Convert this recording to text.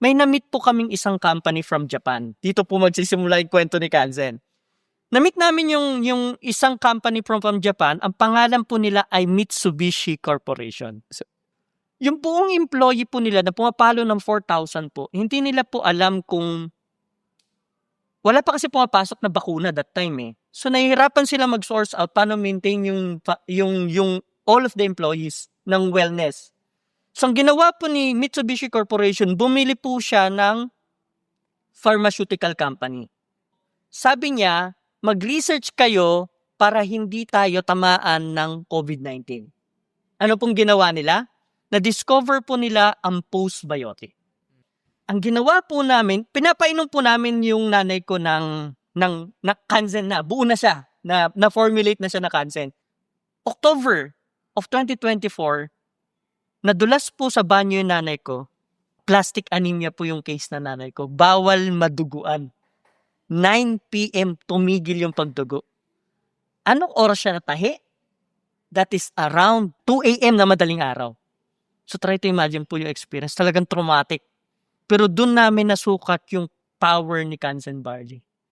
may na-meet po kaming isang company from Japan. Dito po magsisimula yung kwento ni Kanzen. Na-meet namin yung isang company from Japan. Ang pangalan po nila ay Mitsubishi Corporation. So, yung buong employee po nila na pumapalo ng 4,000 po, hindi nila po alam kung wala pa kasi pumapasok na bakuna that time eh. So nahihirapan sila mag-source out paano maintain yung all of the employees ng wellness. So ang ginawa po ni Mitsubishi Corporation, bumili po siya ng pharmaceutical company. Sabi niya, mag-research kayo para hindi tayo tamaan ng COVID-19. Ano pong ginawa nila? Na-discover po nila ang postbiotic. Ang ginawa po namin, pinapainom po namin yung nanay ko ng Kanzen na, buo na siya, na-formulate na siya na Kanzen. October of 2024, nadulas po sa banyo yung nanay ko. Plastic anemia po yung case na nanay ko. Bawal maduguan. 9 p.m. tumigil yung pagdugo. Anong oras siya natahi? That is around 2 a.m. na madaling araw. So try to imagine po yung experience. Talagang traumatic. Pero doon namin nasukat yung power ni Kanzen Barley.